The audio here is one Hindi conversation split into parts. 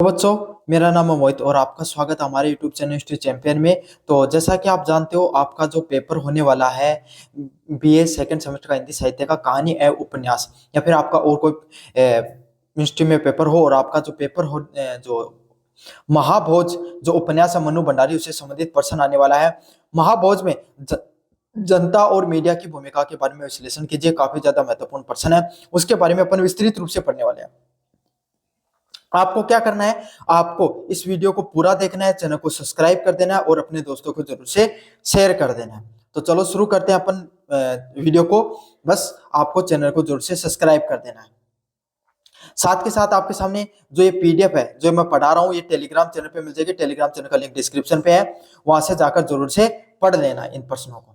तो बच्चों, मेरा नाम है मोहित और आपका स्वागत है हमारे यूट्यूब चैनल हिस्ट्री चैंपियन में। तो जैसा कि आप जानते हो, आपका जो पेपर होने वाला है बीए सेकंड सेमेस्टर का हिंदी साहित्य का कहानी एवं उपन्यास, या फिर आपका और कोई हिस्ट्री में पेपर हो और आपका जो पेपर हो जो महाभोज जो उपन्यास है मनु भंडारी उससे संबंधित प्रश्न आने वाला है। महाभोज में जनता और मीडिया की भूमिका के बारे में विश्लेषण कीजिए। काफी ज्यादा महत्वपूर्ण प्रश्न है, उसके बारे में अपन विस्तृत रूप से पढ़ने वाले हैं। आपको क्या करना है, आपको इस वीडियो को पूरा देखना है, चैनल को सब्सक्राइब कर देना है और अपने दोस्तों को जरूर से शेयर कर देना है। तो चलो शुरू करते हैं अपन वीडियो को। बस आपको चैनल को जरूर से सब्सक्राइब कर देना है। साथ के साथ आपके सामने जो ये पीडीएफ है जो मैं पढ़ा रहा हूँ, ये टेलीग्राम चैनल पे मिल जाएगी। टेलीग्राम चैनल का लिंक डिस्क्रिप्शन पे है, वहां से जाकर जरूर से पढ़ लेना इन प्रश्नों को।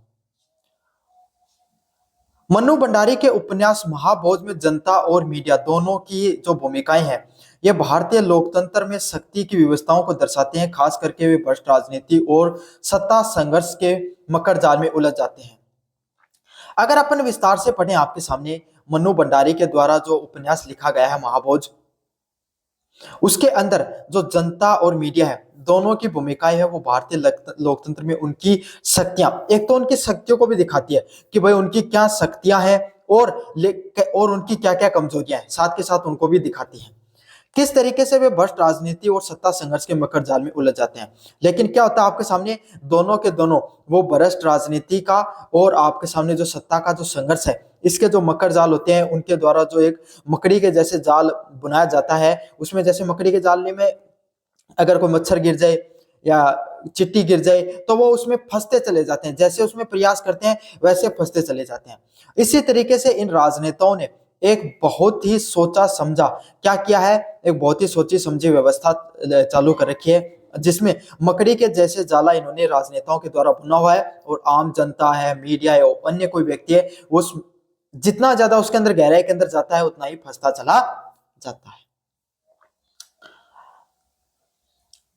मनु भंडारी के उपन्यास महाभोज में जनता और मीडिया दोनों की जो भूमिकाएं हैं, ये भारतीय लोकतंत्र में शक्ति की व्यवस्थाओं को दर्शाते हैं। खास करके वे भ्रष्ट राजनीति और सत्ता संघर्ष के मकर जाल में उलझ जाते हैं। अगर अपन विस्तार से पढ़ें, आपके सामने मनु भंडारी के द्वारा जो उपन्यास लिखा गया है महाभोज, उसके अंदर जो जनता और मीडिया है दोनों की भूमिकाएं है, वो भारतीय लोकतंत्र में उनकी शक्तियां, एक तो उनकी शक्तियों को भी दिखाती है कि भाई उनकी क्या शक्तियां हैं और उनकी क्या क्या कमजोरियां हैं, साथ के साथ उनको भी दिखाती है किस तरीके से वे भ्रष्ट राजनीति और सत्ता संघर्ष के मकर जाल में उलझ जाते हैं। लेकिन क्या होता है, आपके सामने दोनों के दोनों वो भ्रष्ट राजनीति का और आपके सामने जो सत्ता का जो संघर्ष है, इसके जो मकर जाल होते हैं, उनके द्वारा जो एक मकड़ी के जैसे जाल बुनाया जाता है, उसमें जैसे मकड़ी के जाल में अगर कोई मच्छर गिर जाए या चिट्टी गिर जाए तो वो उसमें फंसते चले जाते हैं, जैसे उसमें प्रयास करते हैं वैसे फंसते चले जाते हैं। इसी तरीके से इन राजनेताओं ने एक बहुत ही सोचा समझा क्या किया है, एक बहुत ही सोची समझी व्यवस्था चालू कर रखी है, जिसमें मकड़ी के जैसे जाला इन्होंने राजनेताओं के द्वारा बुना हुआ है और आम जनता है, मीडिया है, अन्य कोई व्यक्ति है, उस जितना ज्यादा उसके अंदर गहराई के अंदर जाता है उतना ही फंसता चला जाता है।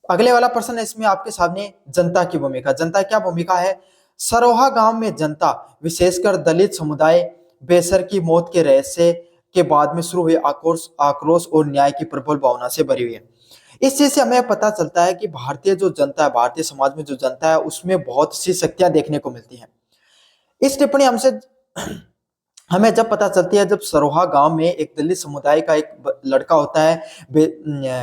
अगले वाला प्रश्न है इसमें आपके सामने जनता की भूमिका। जनता क्या भूमिका है? सरोहा गांव में जनता, विशेषकर दलित समुदाय, बेसर की मौत के रहस्य के बाद में शुरू हुए आक्रोश और न्याय की प्रबल भावना से भरी हुई है। इस चीज से हमें पता चलता है कि भारतीय जो जनता है, भारतीय समाज में जो जनता है, उसमें बहुत सी शक्तियां देखने को मिलती हैं। इस टिप्पणी हमसे हमें जब पता चलती है, जब सरोहा गांव में एक दलित समुदाय का एक लड़का होता है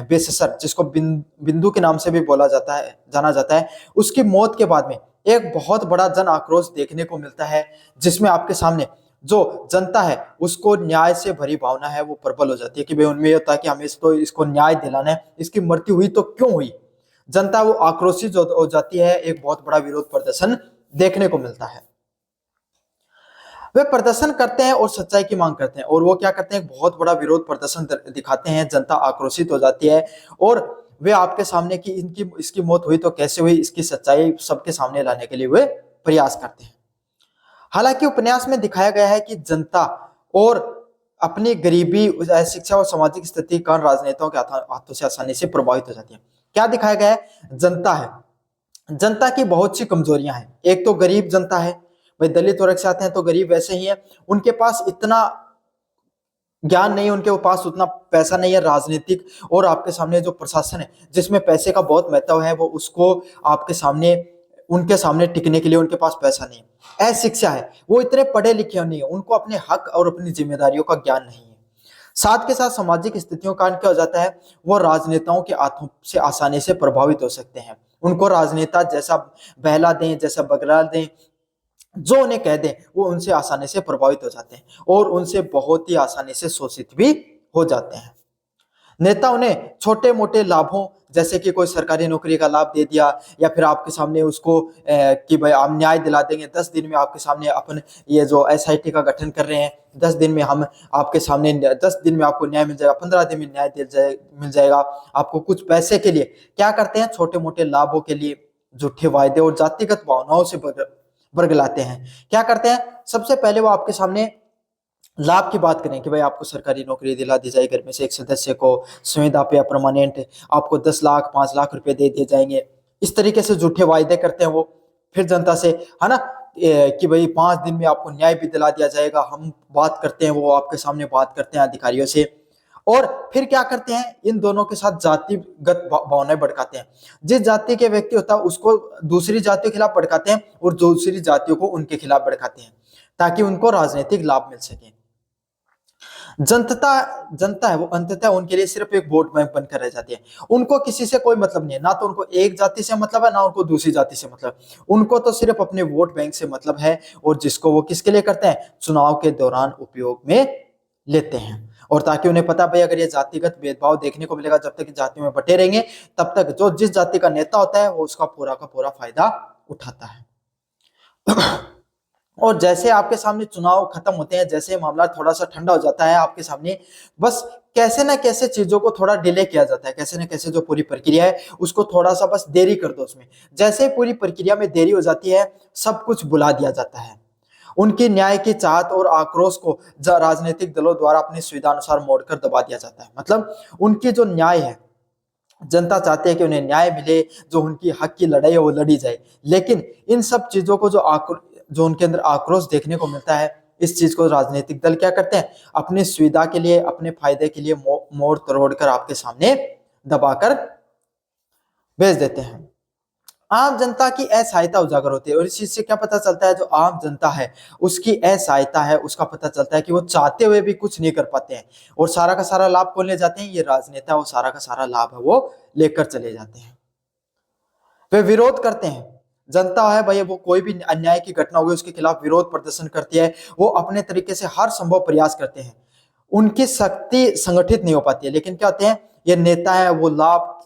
बेससर, जिसको बिंदु के नाम से भी जाना जाता है, उसकी मौत के बाद में एक बहुत बड़ा जन आक्रोश देखने को मिलता है, जिसमें आपके सामने जो जनता है उसको न्याय से भरी भावना है वो प्रबल हो जाती है कि भाई उनमें होता है कि हमें इसको न्याय दिलाना है, इसकी मृत्यु हुई तो क्यों हुई। जनता वो आक्रोशित हो जाती है, एक बहुत बड़ा विरोध प्रदर्शन देखने को मिलता है। वे प्रदर्शन करते हैं और सच्चाई की मांग करते हैं, और वो क्या करते हैं, बहुत बड़ा विरोध प्रदर्शन दिखाते हैं। जनता आक्रोशित हो जाती है और वे आपके सामने कि इसकी मौत हुई तो कैसे हुई, इसकी सच्चाई सबके सामने लाने के लिए वे प्रयास करते हैं। हालांकि उपन्यास में दिखाया गया है कि जनता और अपनी गरीबी, शिक्षा और सामाजिक स्थिति के कारण राजनेताओं के हाथों से आसानी से प्रभावित हो जाती है। क्या दिखाया गया है? जनता है, जनता की बहुत सी कमजोरियां हैं। एक तो गरीब जनता है, भाई दलित वर्ग से आते हैं तो गरीब वैसे ही है, उनके पास इतना ज्ञान नहीं है, उनके पास उतना पैसा नहीं है। राजनीतिक और आपके सामने जो प्रशासन है जिसमें पैसे का बहुत महत्व है, वो उसको आपके सामने उनके सामने टिकने के लिए उनके पास पैसा नहीं है। अशिक्षा है, वो इतने पढ़े लिखे नहीं है, उनको अपने हक और अपनी जिम्मेदारियों का ज्ञान नहीं है। साथ के साथ सामाजिक स्थितियों का क्या हो जाता है, वो राजनेताओं के हाथों से आसानी से प्रभावित हो सकते हैं। उनको राजनेता जैसा बहला दें, जैसा बगला दें, जो उन्हें कह दें, वो उनसे आसानी से प्रभावित हो जाते हैं और उनसे बहुत ही आसानी से शोषित भी हो जाते हैं। नेता उन्हें छोटे मोटे लाभों, जैसे कि कोई सरकारी नौकरी का लाभ दे दिया, या फिर आपके सामने उसको कि भाई हम न्याय दिला देंगे, 10 दिन में आपके सामने अपन ये जो एसआईटी का गठन कर रहे हैं, 10 दिन में हम आपके सामने 10 दिन में आपको न्याय मिल जाएगा, 15 दिन में न्याय मिल जाएगा आपको। कुछ पैसे के लिए क्या करते हैं, छोटे मोटे लाभों के लिए झूठे वायदे और जातिगत भावनाओं से बरगलाते हैं। क्या करते हैं, सबसे पहले वो आपके सामने लाभ की बात करें कि भाई आपको सरकारी नौकरी दिला दी जाएगी, घर में से एक सदस्य को संविदा पे परमानेंट आपको 10 लाख 5 लाख रुपए दे दिए जाएंगे। इस तरीके से झूठे वायदे करते हैं वो, फिर जनता से, है ना, कि भाई 5 दिन में आपको न्याय भी दिला दिया जाएगा। हम बात करते हैं, वो आपके सामने बात करते हैं अधिकारियों से, और फिर क्या करते हैं, इन दोनों के साथ जातिगत भावनाएं भड़काते हैं। जिस जाति के व्यक्ति होता है उसको दूसरी जातियों के खिलाफ भड़काते हैं और दूसरी जातियों को उनके खिलाफ भड़काते हैं, ताकि उनको राजनीतिक लाभ मिल सके। जनता जनता है वो अंततः उनके लिए सिर्फ एक वोट बैंक बनकर रह जाती है। उनको किसी से कोई मतलब नहीं है, ना तो उनको एक जाति से मतलब है, ना उनको दूसरी जाति से मतलब। उनको तो सिर्फ अपने वोट बैंक से मतलब है, और जिसको वो किसके लिए करते हैं, चुनाव के दौरान उपयोग में लेते हैं। और ताकि उन्हें पता भाई अगर ये जातिगत भेदभाव देखने को मिलेगा, जब तक जातियों में बटे रहेंगे, तब तक जो जिस जाति का नेता होता है वो उसका पूरा का पूरा फायदा उठाता है। और जैसे आपके सामने चुनाव खत्म होते हैं, जैसे मामला थोड़ा सा ठंडा हो जाता है आपके सामने, बस कैसे ना कैसे चीजों को थोड़ा डिले किया जाता है, कैसे ना कैसे जो पूरी प्रक्रिया है उसको थोड़ा सा बस देरी कर दो उसमें। जैसे पूरी प्रक्रिया में देरी हो जाती है, सब कुछ बुला दिया जाता है। उनकी न्याय की चाहत और आक्रोश को राजनीतिक दलों द्वारा अपनी सुविधा अनुसार मोड़कर दबा दिया जाता है। मतलब उनकी जो न्याय है, जनता चाहती है कि उन्हें न्याय मिले, जो उनकी हक की लड़ाई है वो लड़ी जाए, लेकिन इन सब चीजों को जो उनके अंदर आक्रोश देखने को मिलता है, इस चीज को राजनीतिक दल क्या करते हैं, अपनी सुविधा के लिए, अपने फायदे के लिए मोड़ तोड़ कर आपके सामने दबाकर भेज देते हैं। आम जनता की असहायता उजागर होती है, और इस चीज से क्या पता चलता है, जो आम जनता है उसकी असहायता है, उसका पता चलता है कि वो चाहते हुए भी कुछ नहीं कर पाते हैं, और सारा का सारा लाभ कौन ले जाते हैं, ये राजनेता, वो सारा का सारा लाभ है वो लेकर चले जाते हैं। वे विरोध करते हैं, जनता है भाई, वो कोई भी अन्याय की घटना होगी उसके खिलाफ विरोध प्रदर्शन करती है, वो अपने तरीके से हर संभव प्रयास करते हैं। उनकी शक्ति संगठित नहीं हो पाती है, लेकिन क्या होते हैं, ये नेता है वो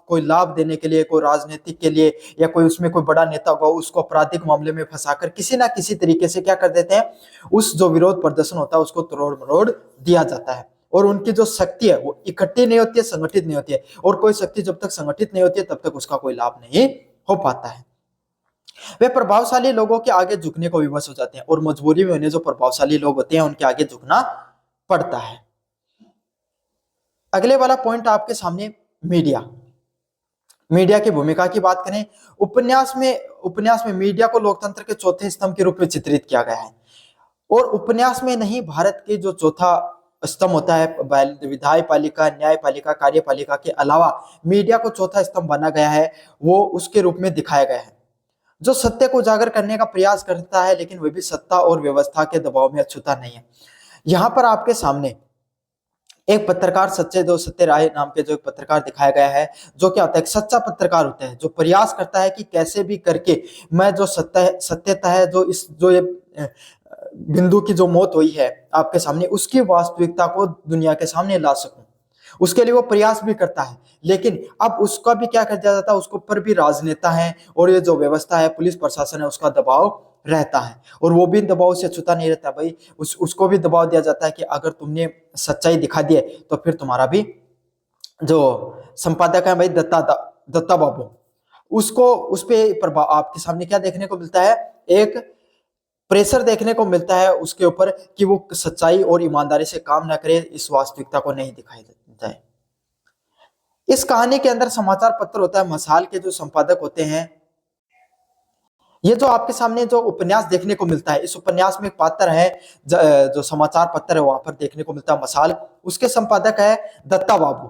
कोई लाभ देने के लिए, कोई राजनीतिक के लिए, या कोई उसमें कोई बड़ा नेता होगा उसको आपराधिक मामले में फंसाकर किसी ना किसी तरीके से क्या कर देते हैं, उस जो विरोध प्रदर्शन होता है उसको तोड़ मरोड़ दिया जाता है। और उनकी जो शक्ति है वो इकट्ठी नहीं होती है, संगठित नहीं होती है, और कोई शक्ति जब तक संगठित नहीं होती है तब तक उसका कोई लाभ नहीं हो पाता है। वे प्रभावशाली लोगों के आगे झुकने को विवश हो जाते हैं, और मजबूरी में उन्हें जो प्रभावशाली लोग होते हैं उनके आगे झुकना पड़ता है। अगले वाला पॉइंट आपके सामने मीडिया की भूमिका की बात करें। उपन्यास में मीडिया को लोकतंत्र के चौथे स्तंभ के रूप में चित्रित किया गया है। और उपन्यास में नहीं, भारत के जो चौथा स्तंभ होता है, विधायी पालिका, न्यायपालिका, कार्यपालिका के अलावा मीडिया को चौथा स्तंभ बना गया है, वो उसके रूप में दिखाया गया है, जो सत्य को उजागर करने का प्रयास करता है, लेकिन वह भी सत्ता और व्यवस्था के दबाव में अछूता नहीं है। यहाँ पर आपके सामने एक पत्रकार, सत्य राय नाम के जो एक पत्रकार दिखाया गया है, जो क्या होता है, एक सच्चा पत्रकार होता है, जो प्रयास करता है कि कैसे भी करके मैं जो सत्यता है, जो ये बिंदु की जो मौत हुई है आपके सामने, उसकी वास्तविकता को दुनिया के सामने ला सकूं। उसके लिए वो प्रयास भी करता है, लेकिन अब उसका भी क्या कर दिया जाता है, उसके ऊपर भी राजनेता है और ये जो व्यवस्था है, पुलिस प्रशासन है, उसका दबाव रहता है, और वो भी दबाव से अछूता नहीं रहता भाई। उसको भी दबाव दिया जाता है कि अगर तुमने सच्चाई दिखा दी है तो फिर तुम्हारा भी जो संपादक है भाई, दत्ता बाबू, उसको उस पे प्रभाव आपके सामने क्या देखने को मिलता है, एक प्रेशर देखने को मिलता है उसके ऊपर कि वो सच्चाई और ईमानदारी से काम ना करे, इस वास्तविकता को नहीं दिखाई जाए। इस कहानी के अंदर समाचार पत्र होता है, मसाल के जो संपादक होते हैं, ये जो आपके सामने जो उपन्यास देखने को मिलता है, इस उपन्यास में एक पात्र है, जो समाचार पत्र है वहां पर देखने को मिलता है मसाल, उसके संपादक है दत्ता बाबू।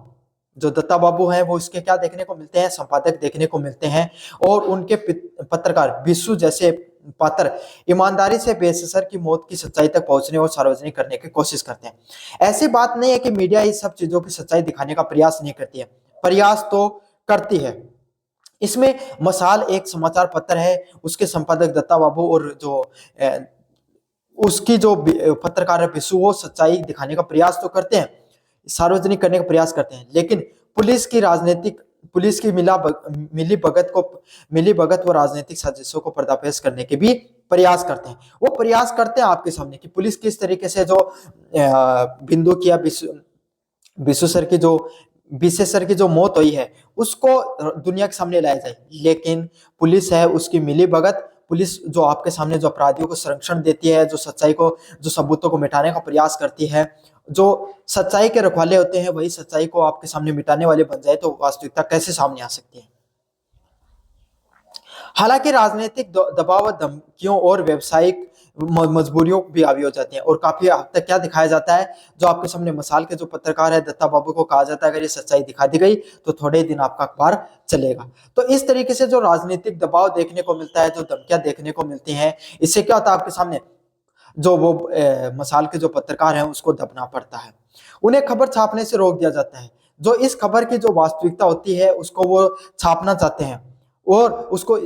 जो दत्ता बाबू हैं वो इसके क्या देखने को मिलते हैं, संपादक देखने को मिलते हैं, और उनके पत्रकार बिस्सू जैसे पात्र ईमानदारी से बेससर की मौत की सच्चाई तक पहुंचने और सार्वजनिक करने की कोशिश करते हैं। ऐसी बात नहीं है कि मीडिया इस सब चीजों की सच्चाई दिखाने का प्रयास नहीं करती है, प्रयास तो करती है। इसमें मसाल एक समाचार पत्र है, उसके संपादक दत्ता बाबू और जो उसकी जो पत्रकार है बिस्सू, वो सच्चाई दिखाने का प्रयास तो करते हैं, सार्वजनिक करने का प्रयास करते हैं, लेकिन पुलिस की मिली भगत व राजनीतिक साजिशों को पर्दाफाश करने के भी प्रयास करते हैं। वो प्रयास करते हैं आपके सामने कि पुलिस किस तरीके से जो बिंदु किया विशेष सर की जो मौत हुई है उसको दुनिया के सामने लाया जाए, लेकिन पुलिस है उसकी मिली भगत, पुलिस जो आपके सामने जो अपराधियों को संरक्षण देती है, जो सच्चाई को, जो सबूतों को मिटाने का प्रयास करती है, जो सच्चाई के रखवाले होते हैं, वही सच्चाई को आपके सामने मिटाने वाले बन जाए तो वास्तविकता कैसे सामने आ सकती है। हालांकि राजनीतिक दबाव, धमकियों और व्यावसायिक मजबूरियों भी हावी हो जाती हैं। और काफी हद तक क्या दिखाया जाता है, जो आपके सामने मसाल के जो पत्रकार है दत्ता बाबू को कहा जाता है अगर ये सच्चाई दिखा दी गई तो थोड़े ही दिन आपका अखबार चलेगा। तो इस तरीके से जो राजनीतिक दबाव देखने को मिलता है, जो धमकियां देखने को मिलती हैं, इससे क्या होता है आपके सामने जो वो मसाल के जो पत्रकार हैं उसको दबना पड़ता है, उन्हें खबर छापने से रोक दिया जाता है। जो इस खबर की जो वास्तविकता होती है उसको वो छापना चाहते हैं और उसको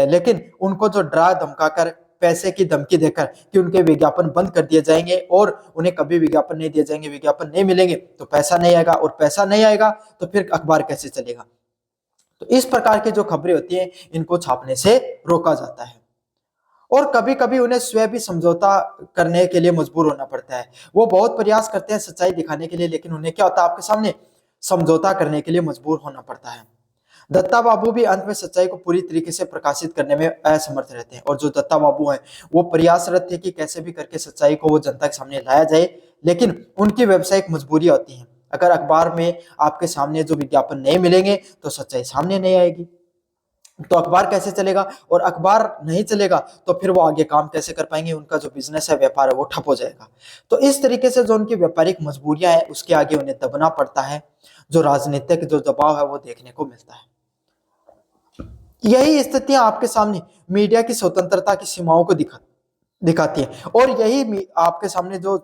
लेकिन उनको जो डरा धमकाकर पैसे की धमकी देकर कि उनके विज्ञापन बंद कर दिए जाएंगे और उन्हें कभी विज्ञापन नहीं दिए जाएंगे, विज्ञापन नहीं मिलेंगे तो पैसा नहीं आएगा, और पैसा नहीं आएगा तो फिर अखबार कैसे चलेगा। तो इस प्रकार की जो खबरें होती हैं इनको छापने से रोका जाता है। और कभी कभी उन्हें स्वयं भी समझौता करने के लिए मजबूर होना पड़ता है। वो बहुत प्रयास करते हैं सच्चाई दिखाने के लिए, लेकिन उन्हें क्या होता है आपके सामने समझौता करने के लिए मजबूर होना पड़ता है। दत्ता बाबू भी अंत में सच्चाई को पूरी तरीके से प्रकाशित करने में असमर्थ रहते हैं, और जो दत्ता बाबू हैं वो प्रयासरत थे कि कैसे भी करके सच्चाई को वो जनता के सामने लाया जाए, लेकिन उनकी व्यावसायिक मजबूरियां होती हैं। अगर अखबार में आपके सामने जो विज्ञापन नहीं मिलेंगे तो सच्चाई सामने नहीं आएगी, तो अखबार कैसे चलेगा, और अखबार नहीं चलेगा तो फिर वो आगे काम कैसे कर पाएंगे, उनका जो बिजनेस है व्यापार है वो ठप हो जाएगा। तो इस तरीके से जो उनकी व्यापारिक मजबूरियां हैं उसके आगे उन्हें दबना पड़ता है। जो राजनीतिक जो दबाव है वो देखने को मिलता है। यही स्थितियां आपके सामने मीडिया की स्वतंत्रता की सीमाओं को दिखाती है, और यही आपके सामने जो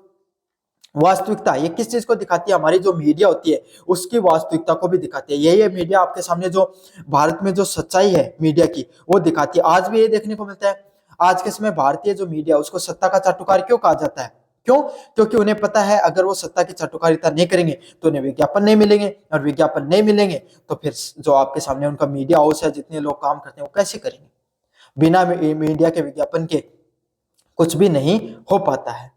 वास्तविकता ये किस चीज को दिखाती है, हमारी जो मीडिया होती है उसकी वास्तविकता को भी दिखाती है। यही है मीडिया आपके सामने जो भारत में जो सच्चाई है मीडिया की वो दिखाती है। आज भी ये देखने को मिलता है, आज के समय भारतीय जो मीडिया उसको सत्ता का चाटुकार क्यों कहा जाता है, क्यों? क्योंकि उन्हें पता है अगर वो सत्ता की चाटुकारिता नहीं करेंगे तो उन्हें विज्ञापन नहीं मिलेंगे, और विज्ञापन नहीं मिलेंगे तो फिर जो आपके सामने उनका मीडिया हाउस है जितने लोग काम करते हैं वो कैसे करेंगे। बिना मीडिया के विज्ञापन के कुछ भी नहीं हो पाता है।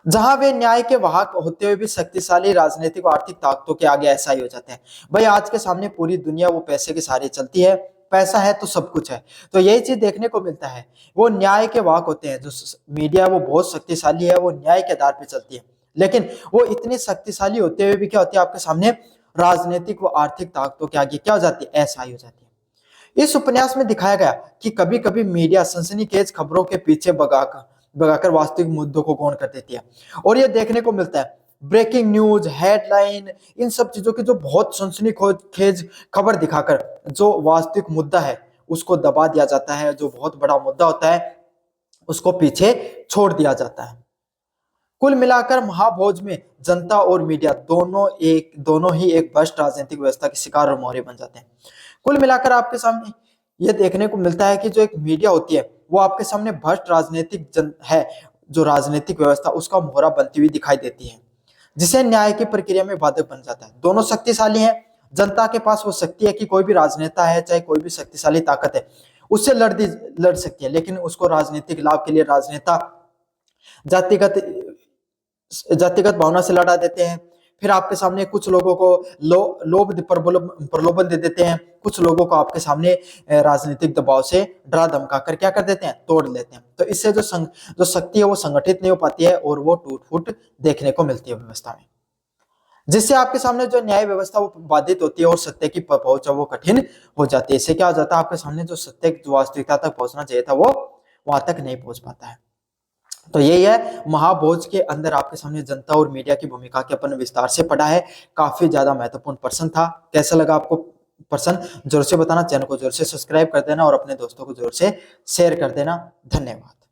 जहां वे न्याय के वाहक होते हुए भी शक्तिशाली राजनीतिक और आर्थिक ताकतों के आगे ऐसा ही हो जाते हैं। भाई आज के सामने पूरी दुनिया वो पैसे के सहारे चलती है, पैसा है तो सब कुछ है। तो यही चीज देखने को मिलता है, वो न्याय के वाहक होते हैं। जो मीडिया वो बहुत शक्तिशाली है, वो न्याय के आधार पर चलती है, लेकिन वो इतनी शक्तिशाली होते हुए भी क्या होती है आपके सामने राजनीतिक व आर्थिक ताकतों के आगे क्या हो जाती है, ऐसा ही हो जाती है। इस उपन्यास में दिखाया गया कि कभी कभी मीडिया सनसनीखेज खबरों के पीछे भगाकर वास्तविक मुद्दों को गौण कर देती है, और ये देखने को मिलता है ब्रेकिंग न्यूज, हेडलाइन, इन सब चीजों की जो बहुत सनसनीखेज खबर दिखाकर जो वास्तविक मुद्दा है उसको दबा दिया जाता है। जो बहुत बड़ा मुद्दा होता है उसको पीछे छोड़ दिया जाता है। कुल मिलाकर महाभोज में जनता और मीडिया दोनों ही एक भ्रष्ट राजनीतिक व्यवस्था के शिकार और मोहरे बन जाते हैं। कुल मिलाकर आपके सामने यह देखने को मिलता है कि जो एक मीडिया होती है वो आपके सामने भ्रष्ट है, जो राजनीतिक व्यवस्था उसका मोहरा बनती हुई दिखाई देती है, जिसे न्याय की प्रक्रिया में बाधक बन जाता है। दोनों शक्तिशाली हैं, जनता के पास वो शक्ति है कि कोई भी राजनेता है चाहे कोई भी शक्तिशाली ताकत है उससे लड़ सकती है, लेकिन उसको राजनीतिक लाभ के लिए राजनेता जातिगत जातिगत भावना से लड़ा देते हैं। फिर आपके सामने कुछ लोगों को लोभ प्रलोभन दे देते हैं, कुछ लोगों को आपके सामने राजनीतिक दबाव से डरा धमका कर क्या कर देते हैं, तोड़ लेते हैं। तो इससे जो शक्ति है वो संगठित नहीं हो पाती है और वो टूट फूट देखने को मिलती है व्यवस्था में, जिससे आपके सामने जो न्याय व्यवस्था वो बाधित होती है और सत्य की पहुंच वो कठिन हो जाती है। इससे क्या हो जाता है आपके सामने जो सत्य जो वास्तविकता तक पहुंचना चाहिए था वो वहां तक नहीं पहुंच पाता है। तो यही है महाभोज के अंदर आपके सामने जनता और मीडिया की भूमिका के अपन विस्तार से पढ़ा है। काफी ज्यादा महत्वपूर्ण प्रश्न था। कैसा लगा आपको प्रश्न जरूर से बताना, चैनल को जरूर से सब्सक्राइब कर देना और अपने दोस्तों को जरूर से शेयर कर देना। धन्यवाद।